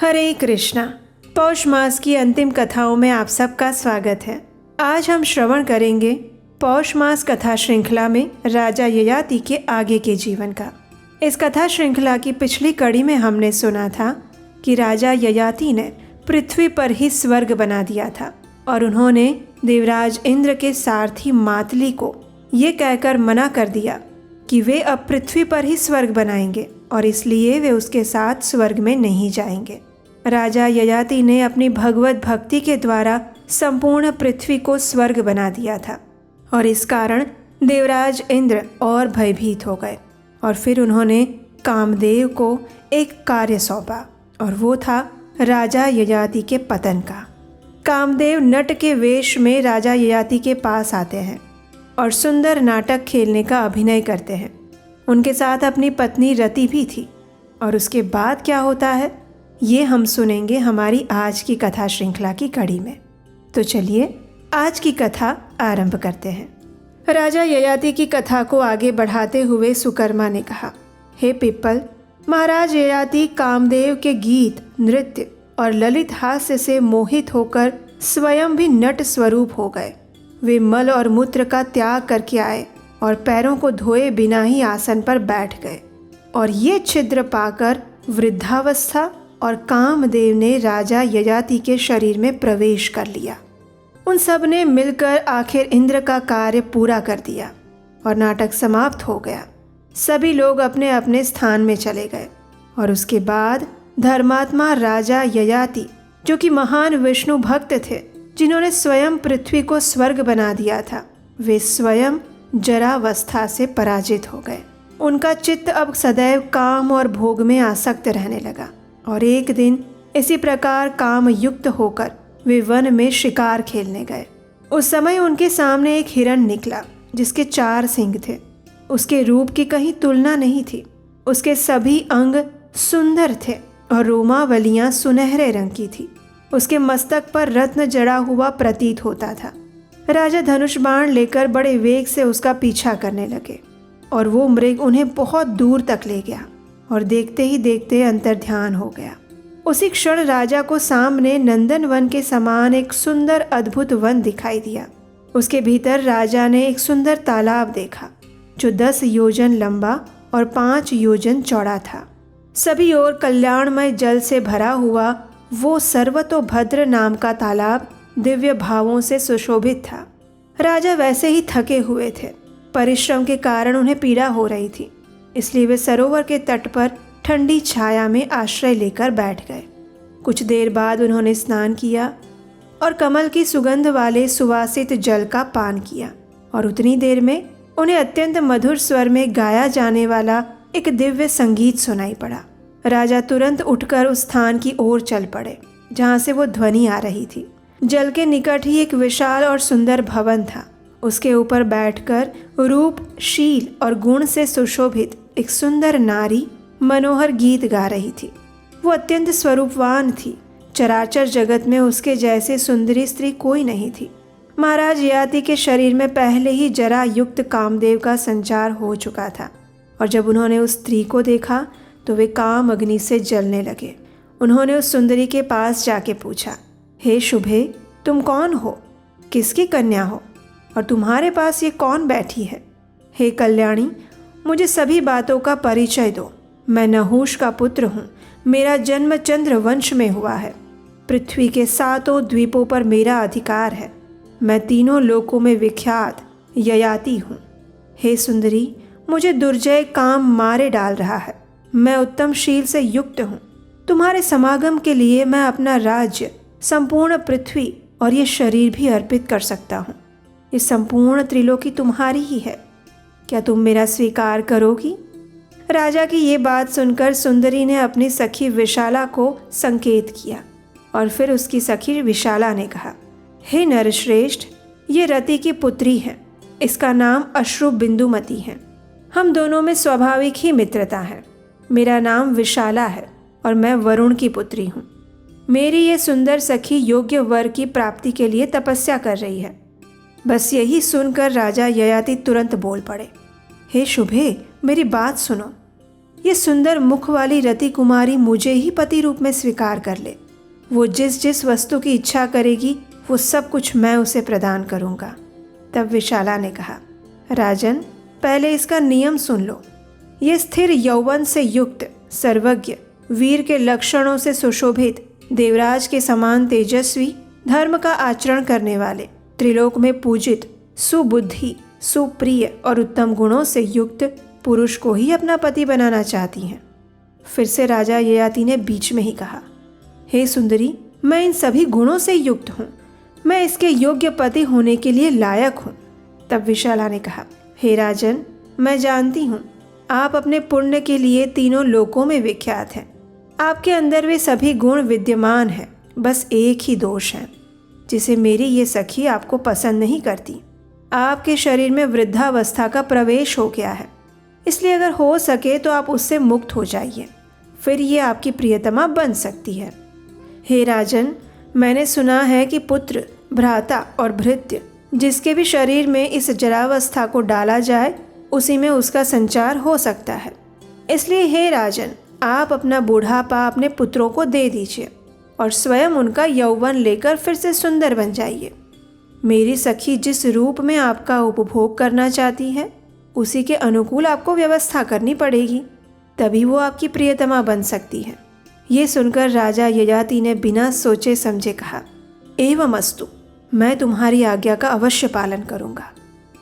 हरे कृष्णा। पौष मास की अंतिम कथाओं में आप सबका स्वागत है। आज हम श्रवण करेंगे पौष मास कथा श्रृंखला में राजा ययाति के आगे के जीवन का। इस कथा श्रृंखला की पिछली कड़ी में हमने सुना था कि राजा ययाति ने पृथ्वी पर ही स्वर्ग बना दिया था और उन्होंने देवराज इंद्र के सारथी मातली को ये कहकर मना कर दिया कि वे अब पृथ्वी पर ही स्वर्ग बनाएंगे और इसलिए वे उसके साथ स्वर्ग में नहीं जाएंगे। राजा ययाति ने अपनी भगवत भक्ति के द्वारा संपूर्ण पृथ्वी को स्वर्ग बना दिया था और इस कारण देवराज इंद्र और भयभीत हो गए और फिर उन्होंने कामदेव को एक कार्य सौंपा और वो था राजा ययाति के पतन का। कामदेव नट के वेश में राजा ययाति के पास आते हैं और सुंदर नाटक खेलने का अभिनय करते हैं। उनके साथ अपनी पत्नी रति भी थी और उसके बाद क्या होता है ये हम सुनेंगे हमारी आज की कथा श्रृंखला की कड़ी में। तो चलिए आज की कथा आरंभ करते हैं। राजा ययाति की कथा को आगे बढ़ाते हुए सुकर्मा ने कहा, हे पिप्पल, महाराज ययाति कामदेव के गीत, नृत्य और ललित हास्य से मोहित होकर स्वयं भी नट स्वरूप हो गए। वे मल और मूत्र का त्याग करके आए और पैरों को धोए बिना ही आसन पर बैठ गए और ये छिद्र पाकर वृद्धावस्था और कामदेव ने राजा ययाति के शरीर में प्रवेश कर लिया। उन सब ने मिलकर आखिर इंद्र का कार्य पूरा कर दिया और नाटक समाप्त हो गया। सभी लोग अपने अपने स्थान में चले गए और उसके बाद धर्मात्मा राजा ययाति, जो कि महान विष्णु भक्त थे, जिन्होंने स्वयं पृथ्वी को स्वर्ग बना दिया था, वे स्वयं जरावस्था से पराजित हो गए। उनका चित्त अब सदैव काम और भोग में आसक्त रहने लगा और एक दिन इसी प्रकार काम युक्त होकर वे वन में शिकार खेलने गए। उस समय उनके सामने एक हिरण निकला जिसके 4 सींग थे। उसके रूप की कहीं तुलना नहीं थी। उसके सभी अंग सुंदर थे और रोमावलियां सुनहरे रंग की थी। उसके मस्तक पर रत्न जड़ा हुआ प्रतीत होता था। राजा धनुष बाण लेकर बड़े वेग से उसका पीछा करने लगे और वो मृग उन्हें बहुत दूर तक ले गया और देखते ही देखते अंतर्ध्यान हो गया। उसी क्षण राजा को सामने नंदन वन के समान एक सुंदर अद्भुत वन दिखाई दिया। उसके भीतर राजा ने एक सुंदर तालाब देखा जो 10 योजन लंबा और 5 योजन चौड़ा था। सभी ओर कल्याणमय जल से भरा हुआ वो सर्वतोभद्र नाम का तालाब दिव्य भावों से सुशोभित था। राजा वैसे ही थके हुए थे। परिश्रम के कारण उन्हें पीड़ा हो रही थी, इसलिए वे सरोवर के तट पर ठंडी छाया में आश्रय लेकर बैठ गए। कुछ देर बाद उन्होंने स्नान किया और कमल की सुगंध वाले सुवासित जल का पान किया और उतनी देर में उन्हें अत्यंत मधुर स्वर में गाया जाने वाला एक दिव्य संगीत सुनाई पड़ा। राजा तुरंत उठकर उस स्थान की ओर चल पड़े जहाँ से वो ध्वनि आ रही थी। जल के निकट ही एक विशाल और सुंदर भवन था। उसके ऊपर बैठकर रूप, शील और गुण से सुशोभित एक सुंदर नारी मनोहर गीत गा रही थी। वो अत्यंत स्वरूपवान थी। चराचर जगत में उसके जैसे सुंदरी स्त्री कोई नहीं थी। महाराज ययाति के शरीर में पहले ही जरा युक्त कामदेव का संचार हो चुका था और जब उन्होंने उस स्त्री को देखा तो वे काम अग्नि से जलने लगे। उन्होंने उस सुंदरी के पास जाके पूछा, हे शुभे, तुम कौन हो? किसकी कन्या हो और तुम्हारे पास ये कौन बैठी है? हे कल्याणी, मुझे सभी बातों का परिचय दो। मैं नहुष का पुत्र हूँ। मेरा जन्म चंद्र वंश में हुआ है। पृथ्वी के 7 द्वीपों पर मेरा अधिकार है। मैं 3 लोकों में विख्यात ययाति हूँ। हे सुंदरी, मुझे दुर्जय काम मारे डाल रहा है। मैं उत्तम शील से युक्त हूँ। तुम्हारे समागम के लिए मैं अपना राज्य, संपूर्ण पृथ्वी और ये शरीर भी अर्पित कर सकता हूँ। ये संपूर्ण त्रिलोकी तुम्हारी ही है। क्या तुम मेरा स्वीकार करोगी? राजा की ये बात सुनकर सुंदरी ने अपनी सखी विशाला को संकेत किया और फिर उसकी सखी विशाला ने कहा, हे नरश्रेष्ठ, ये रति की पुत्री है। इसका नाम अश्रु बिंदुमती है। हम दोनों में स्वाभाविक ही मित्रता है। मेरा नाम विशाला है और मैं वरुण की पुत्री हूँ। मेरी ये सुंदर सखी योग्य वर की प्राप्ति के लिए तपस्या कर रही है। बस यही सुनकर राजा ययाति तुरंत बोल पड़े, हे शुभे, मेरी बात सुनो। ये सुंदर मुख वाली रति कुमारी मुझे ही पति रूप में स्वीकार कर ले। वो जिस जिस वस्तु की इच्छा करेगी वो सब कुछ मैं उसे प्रदान करूँगा। तब विशाला ने कहा, राजन, पहले इसका नियम सुन लो। ये स्थिर यौवन से युक्त, सर्वज्ञ, वीर के लक्षणों से सुशोभित, देवराज के समान तेजस्वी, धर्म का आचरण करने वाले, त्रिलोक में पूजित, सुबुद्धि, सुप्रिय और उत्तम गुणों से युक्त पुरुष को ही अपना पति बनाना चाहती हैं। फिर से राजा ययाति ने बीच में ही कहा, हे सुंदरी, मैं इन सभी गुणों से युक्त हूँ। मैं इसके योग्य पति होने के लिए लायक हूँ। तब विशाला ने कहा, हे राजन, मैं जानती हूँ आप अपने पुण्य के लिए तीनों लोकों में विख्यात हैं। आपके अंदर वे सभी गुण विद्यमान हैं, बस एक ही दोष है जिसे मेरी ये सखी आपको पसंद नहीं करती। आपके शरीर में वृद्धावस्था का प्रवेश हो गया है, इसलिए अगर हो सके तो आप उससे मुक्त हो जाइए, फिर ये आपकी प्रियतमा बन सकती है। हे राजन, मैंने सुना है कि पुत्र, भ्राता और भृत्य जिसके भी शरीर में इस जरावस्था को डाला जाए उसी में उसका संचार हो सकता है। इसलिए हे राजन, आप अपना बुढ़ापा अपने पुत्रों को दे दीजिए और स्वयं उनका यौवन लेकर फिर से सुंदर बन जाइए। मेरी सखी जिस रूप में आपका उपभोग करना चाहती है उसी के अनुकूल आपको व्यवस्था करनी पड़ेगी, तभी वो आपकी प्रियतमा बन सकती है। ये सुनकर राजा ययाति ने बिना सोचे समझे कहा, एवमस्तु, मैं तुम्हारी आज्ञा का अवश्य पालन करूँगा।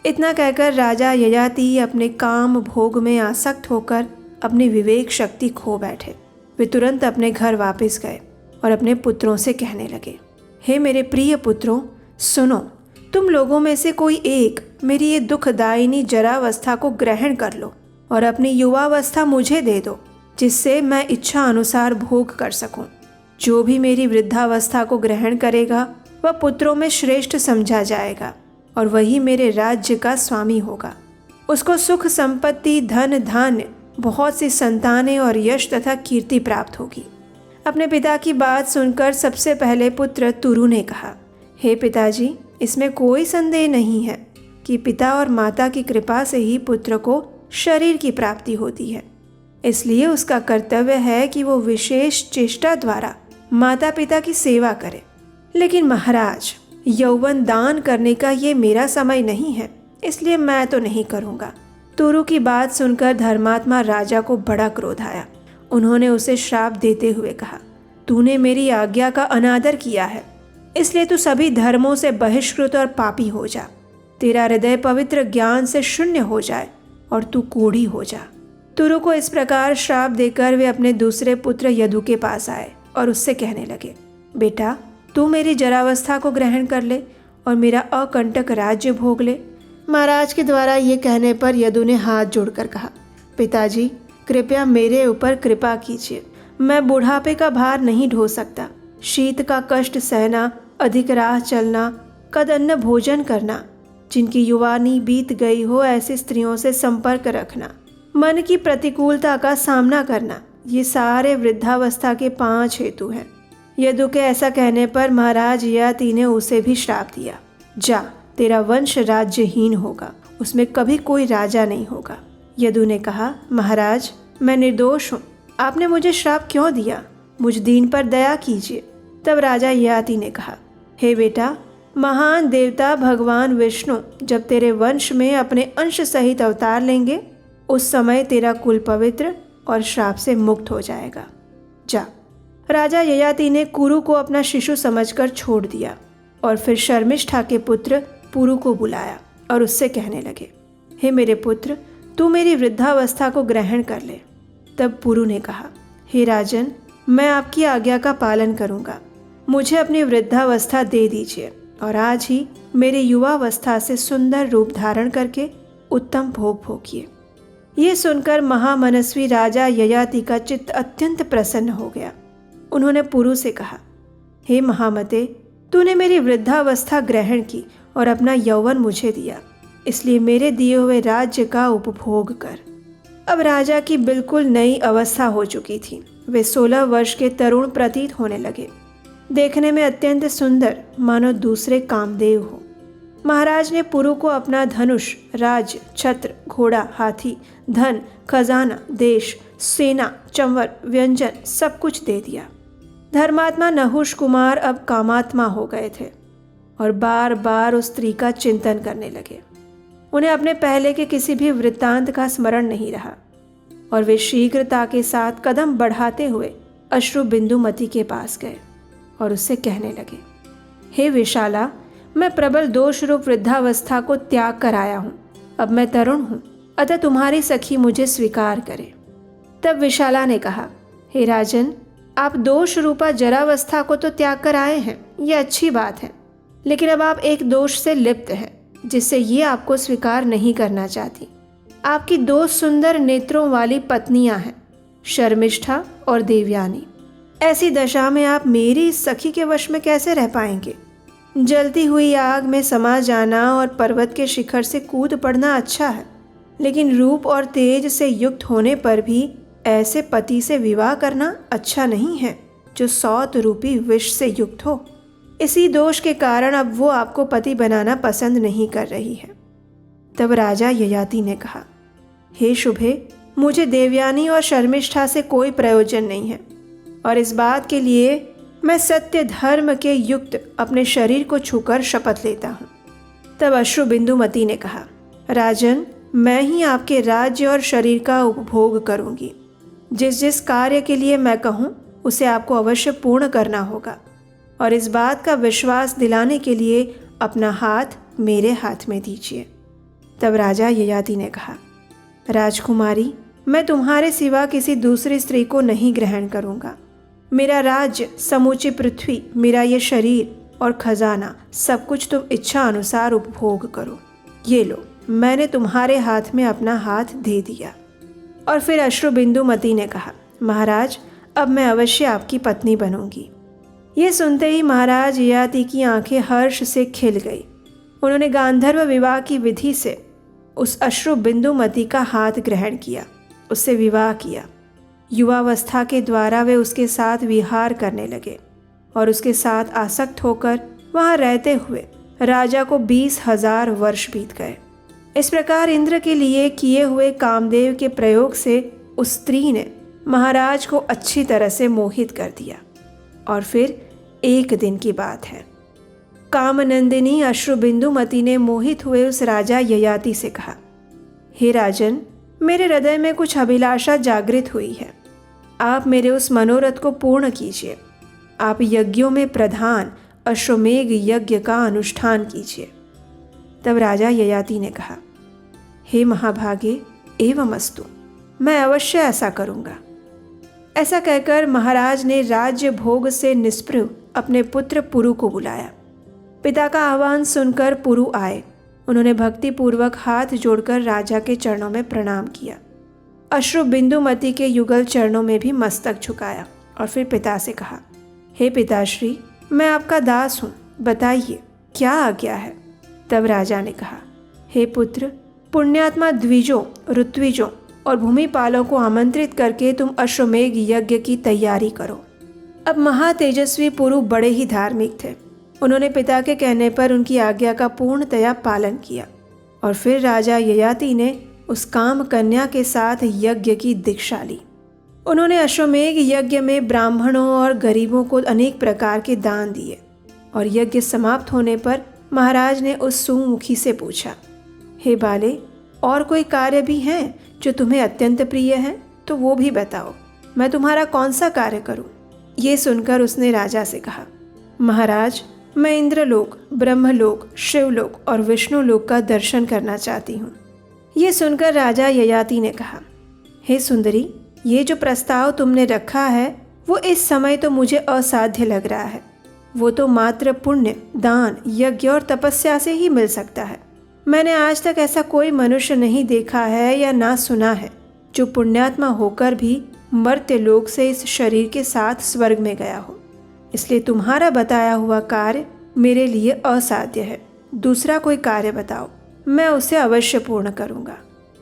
इतना कहकर राजा ययाति अपने काम भोग में आसक्त होकर अपनी विवेक शक्ति खो बैठे। वे तुरंत अपने घर वापस गए और अपने पुत्रों से कहने लगे, हे मेरे प्रिय पुत्रों, सुनो, तुम लोगों में से कोई एक मेरी ये दुखदायिनी जरावस्था को ग्रहण कर लो और अपनी युवावस्था मुझे दे दो, जिससे मैं इच्छा अनुसार भोग कर सकूं। जो भी मेरी वृद्धावस्था को ग्रहण करेगा वह पुत्रों में श्रेष्ठ समझा जाएगा और वही मेरे राज्य का स्वामी होगा। उसको सुख संपत्ति, धन धान्य, बहुत सी संतानें और यश तथा कीर्ति प्राप्त होगी। अपने पिता की बात सुनकर सबसे पहले पुत्र तुरु ने कहा, हे पिताजी, इसमें कोई संदेह नहीं है कि पिता और माता की कृपा से ही पुत्र को शरीर की प्राप्ति होती है। इसलिए उसका कर्तव्य है कि वो विशेष चेष्टा द्वारा माता पिता की सेवा करे। लेकिन महाराज, यौवन दान करने का ये मेरा समय नहीं है, इसलिए मैं तो नहीं करूँगा। तुरु की बात सुनकर धर्मात्मा राजा को बड़ा क्रोध आया। उन्होंने उसे श्राप देते हुए कहा, तूने मेरी आज्ञा का अनादर किया है, इसलिए तू सभी धर्मों से बहिष्कृत और पापी हो जा। तेरा हृदय पवित्र ज्ञान से शून्य हो जाए और तू कोढ़ी हो जा। तुरु को इस प्रकार श्राप देकर वे अपने दूसरे पुत्र यदु के पास आए और उससे कहने लगे, बेटा, तू मेरी जरावस्था को ग्रहण कर ले और मेरा अकंटक राज्य भोग ले। महाराज के द्वारा ये कहने पर यदु ने हाथ जोड़कर कहा, पिताजी, कृपया मेरे ऊपर कृपा कीजिए। मैं बुढ़ापे का भार नहीं ढो सकता। शीत का कष्ट सहना, अधिक राह चलना, कदन्न भोजन करना, जिनकी युवानी बीत गई हो ऐसी स्त्रियों से संपर्क रखना, मन की प्रतिकूलता का सामना करना, ये सारे वृद्धावस्था के 5 हेतु हैं। यदु के ऐसा कहने पर महाराज ययाति ने उसे भी श्राप दिया, जा, तेरा वंश राज्यहीन होगा, उसमें कभी कोई राजा नहीं होगा। यदु ने कहा, महाराज, मैं निर्दोष हूँ, आपने मुझे श्राप क्यों दिया? मुझ दीन पर दया कीजिए। तब राजा ययाति ने कहा, हे बेटा, महान देवता भगवान विष्णु जब तेरे वंश में अपने अंश सहित अवतार लेंगे, उस समय तेरा कुल पवित्र और श्राप से मुक्त हो जाएगा। जा। राजा ययाति ने कुरु को अपना शिशु समझकर छोड़ दिया और फिर शर्मिष्ठा के पुत्र पुरु को बुलाया और उससे कहने लगे, हे मेरे पुत्र, तू मेरी वृद्धावस्था को ग्रहण कर ले। तब पुरु ने कहा, हे राजन, मैं आपकी आज्ञा का पालन करूँगा। मुझे अपनी वृद्धावस्था दे दीजिए और आज ही मेरी युवावस्था से सुंदर रूप धारण करके उत्तम भोग भोगिए। ये सुनकर महामनस्वी राजा ययाति का चित्त अत्यंत प्रसन्न हो गया। उन्होंने पुरु से कहा, हे महामते, तूने मेरी वृद्धावस्था ग्रहण की और अपना यौवन मुझे दिया, इसलिए मेरे दिए हुए राज्य का उपभोग कर। अब राजा की बिल्कुल नई अवस्था हो चुकी थी। वे 16 वर्ष के तरुण प्रतीत होने लगे, देखने में अत्यंत सुंदर, मानो दूसरे कामदेव हो। महाराज ने पुरु को अपना धनुष, राज्य, छत्र, घोड़ा, हाथी, धन, खजाना, देश, सेना, चंवर, व्यंजन सब कुछ दे दिया। धर्मात्मा नहुष कुमार अब कामात्मा हो गए थे और बार बार उस स्त्री का चिंतन करने लगे। उन्हें अपने पहले के किसी भी वृत्तांत का स्मरण नहीं रहा और वे शीघ्रता के साथ कदम बढ़ाते हुए अश्रु बिंदुमती के पास गए और उससे कहने लगे, हे विशाला, मैं प्रबल दोष रूप वृद्धावस्था को त्याग कर आया हूँ। अब मैं तरुण हूँ, अतः तुम्हारी सखी मुझे स्वीकार करे। तब विशाला ने कहा, हे राजन, आप दोष रूपा जरावस्था को तो त्याग कर आए हैं, ये अच्छी बात है, लेकिन अब आप एक दोष से लिप्त हैं जिससे ये आपको स्वीकार नहीं करना चाहती। आपकी दो सुंदर नेत्रों वाली पत्नियां हैं, शर्मिष्ठा और देवयानी। ऐसी दशा में आप मेरी इस सखी के वश में कैसे रह पाएंगे? जलती हुई आग में समा जाना और पर्वत के शिखर से कूद पड़ना अच्छा है, लेकिन रूप और तेज से युक्त होने पर भी ऐसे पति से विवाह करना अच्छा नहीं है जो सौत रूपी विष से युक्त हो। इसी दोष के कारण अब वो आपको पति बनाना पसंद नहीं कर रही है। तब राजा ययाति ने कहा, हे शुभे, मुझे देवयानी और शर्मिष्ठा से कोई प्रयोजन नहीं है और इस बात के लिए मैं सत्य धर्म के युक्त अपने शरीर को छूकर शपथ लेता हूँ। तब अश्रु बिंदुमती ने कहा, राजन, मैं ही आपके राज्य और शरीर का उपभोग करूँगी। जिस जिस कार्य के लिए मैं कहूँ उसे आपको अवश्य पूर्ण करना होगा और इस बात का विश्वास दिलाने के लिए अपना हाथ मेरे हाथ में दीजिए। तब राजा ययाति ने कहा, राजकुमारी, मैं तुम्हारे सिवा किसी दूसरी स्त्री को नहीं ग्रहण करूँगा। मेरा राज्य, समूची पृथ्वी, मेरा ये शरीर और खजाना सब कुछ तुम इच्छा अनुसार उपभोग करो। ये लो, मैंने तुम्हारे हाथ में अपना हाथ दे दिया। और फिर अश्रु बिंदुमती ने कहा, महाराज, अब मैं अवश्य आपकी पत्नी बनूंगी। ये सुनते ही महाराज ययाति की आंखें हर्ष से खिल गई। उन्होंने गांधर्व विवाह की विधि से उस अश्रु बिंदुमती का हाथ ग्रहण किया, उससे विवाह किया। युवावस्था के द्वारा वे उसके साथ विहार करने लगे और उसके साथ आसक्त होकर वहाँ रहते हुए राजा को 20,000 वर्ष बीत गए। इस प्रकार इंद्र के लिए किए हुए कामदेव के प्रयोग से उस स्त्री ने महाराज को अच्छी तरह से मोहित कर दिया। और फिर एक दिन की बात है, कामनंदिनी अश्रु बिंदुमती ने मोहित हुए उस राजा ययाति से कहा, हे राजन, मेरे हृदय में कुछ अभिलाषा जागृत हुई है। आप मेरे उस मनोरथ को पूर्ण कीजिए। आप यज्ञों में प्रधान अश्वमेघ यज्ञ का अनुष्ठान कीजिए। तब राजा ययाति ने कहा, हे महाभागे, एवमस्तु, मैं अवश्य ऐसा करूँगा। ऐसा कहकर महाराज ने राज्य भोग से निस्पृह अपने पुत्र पुरु को बुलाया। पिता का आह्वान सुनकर पुरु आए। उन्होंने भक्तिपूर्वक हाथ जोड़कर राजा के चरणों में प्रणाम किया। अश्रु बिंदुमती के युगल चरणों में भी मस्तक झुकाया और फिर पिता से कहा, हे पिताश्री, मैं आपका दास हूँ, बताइए क्या आज्ञा है। तब राजा ने कहा, हे पुत्र, पुण्यात्मा द्विजों, ऋत्विजों और भूमिपालों को आमंत्रित करके तुम अश्वमेघ यज्ञ की तैयारी करो। अब महातेजस्वी पुरु बड़े ही धार्मिक थे। उन्होंने पिता के कहने पर उनकी आज्ञा का पूर्णतया पालन किया और फिर राजा ययाति ने उस काम कन्या के साथ यज्ञ की दीक्षा ली। उन्होंने अश्वमेघ यज्ञ में ब्राह्मणों और गरीबों को अनेक प्रकार के दान दिए और यज्ञ समाप्त होने पर महाराज ने उस सुमुखी से पूछा, हे बाले, और कोई कार्य भी हैं जो तुम्हें अत्यंत प्रिय है तो वो भी बताओ, मैं तुम्हारा कौन सा कार्य करूं? ये सुनकर उसने राजा से कहा, महाराज, मैं इंद्रलोक, ब्रह्मलोक, शिवलोक और विष्णुलोक का दर्शन करना चाहती हूँ। ये सुनकर राजा ययाति ने कहा, हे सुंदरी, ये जो प्रस्ताव तुमने रखा है वो इस समय तो मुझे असाध्य लग रहा है। वो तो मात्र पुण्य, दान, यज्ञ और तपस्या से ही मिल सकता है। मैंने आज तक ऐसा कोई मनुष्य नहीं देखा है या ना सुना है जो पुण्यात्मा होकर भी मर्त्य लोक से इस शरीर के साथ स्वर्ग में गया हो। इसलिए तुम्हारा बताया हुआ कार्य मेरे लिए असाध्य है। दूसरा कोई कार्य बताओ, मैं उसे अवश्य पूर्ण करूँगा।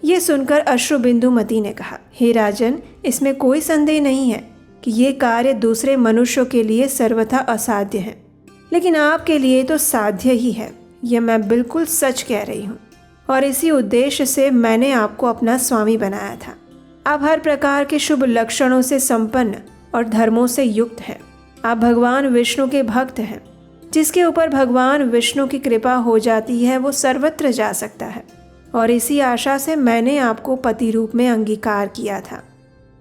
ये सुनकर अश्रु बिंदुमती ने कहा, हे राजन, इसमें कोई संदेह नहीं है कि ये कार्य दूसरे मनुष्यों के लिए सर्वथा असाध्य है, लेकिन आपके लिए तो साध्य ही है। यह मैं बिल्कुल सच कह रही हूँ और इसी उद्देश्य से मैंने आपको अपना स्वामी बनाया था। आप हर प्रकार के शुभ लक्षणों से संपन्न और धर्मों से युक्त हैं। आप भगवान विष्णु के भक्त हैं। जिसके ऊपर भगवान विष्णु की कृपा हो जाती है वो सर्वत्र जा सकता है और इसी आशा से मैंने आपको पति रूप में अंगीकार किया था।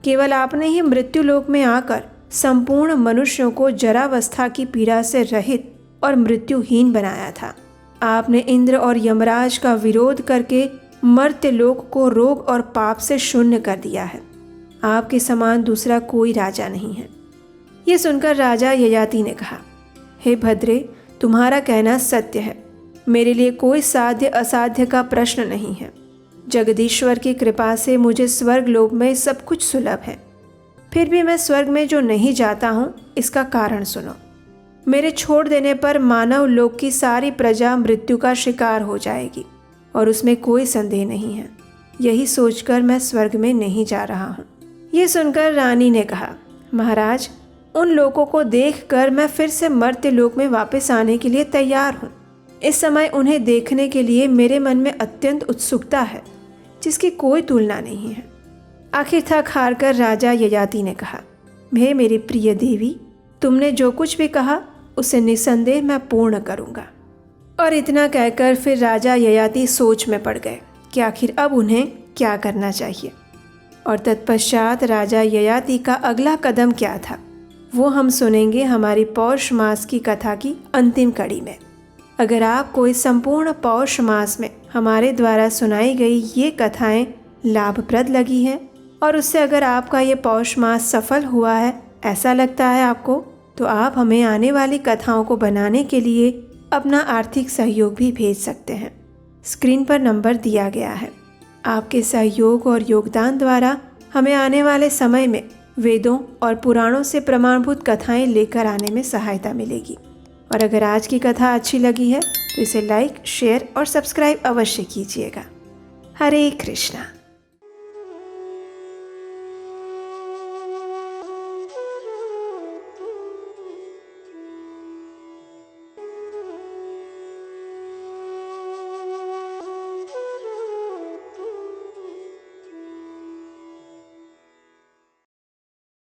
केवल आपने ही मृत्यु लोक में आकर संपूर्ण मनुष्यों को जरावस्था की पीड़ा से रहित और मृत्युहीन बनाया था। आपने इंद्र और यमराज का विरोध करके मर्त्य लोक को रोग और पाप से शून्य कर दिया है। आपके समान दूसरा कोई राजा नहीं है। ये सुनकर राजा ययाति ने कहा, हे भद्रे, तुम्हारा कहना सत्य है। मेरे लिए कोई साध्य असाध्य का प्रश्न नहीं है। जगदीश्वर की कृपा से मुझे स्वर्ग लोक में सब कुछ सुलभ है। फिर भी मैं स्वर्ग में जो नहीं जाता हूँ इसका कारण सुनो। मेरे छोड़ देने पर मानव लोक की सारी प्रजा मृत्यु का शिकार हो जाएगी और उसमें कोई संदेह नहीं है। यही सोचकर मैं स्वर्ग में नहीं जा रहा हूँ। ये सुनकर रानी ने कहा, महाराज, उन लोगों को देखकर मैं फिर से मर्त्य लोक में वापस आने के लिए तैयार हूँ। इस समय उन्हें देखने के लिए मेरे मन में अत्यंत उत्सुकता है जिसकी कोई तुलना नहीं है। आखिर थक हार कर राजा ययाति ने कहा, हे मेरी प्रिय देवी, तुमने जो कुछ भी कहा उसे निसंदेह मैं पूर्ण करूँगा। और इतना कहकर फिर राजा ययाति सोच में पड़ गए कि आखिर अब उन्हें क्या करना चाहिए। और तत्पश्चात राजा ययाति का अगला कदम क्या था वो हम सुनेंगे हमारी पौष मास की कथा की अंतिम कड़ी में। अगर आपको इस संपूर्ण पौष मास में हमारे द्वारा सुनाई गई ये कथाएं लाभप्रद लगी हैं और उससे अगर आपका ये पौष मास सफल हुआ है ऐसा लगता है आपको, तो आप हमें आने वाली कथाओं को बनाने के लिए अपना आर्थिक सहयोग भी भेज सकते हैं। स्क्रीन पर नंबर दिया गया है। आपके सहयोग और योगदान द्वारा हमें आने वाले समय में वेदों और पुराणों से प्रमाणभूत कथाएं लेकर आने में सहायता मिलेगी। और अगर आज की कथा अच्छी लगी है तो इसे लाइक, शेयर और सब्सक्राइब अवश्य कीजिएगा। हरे कृष्णा।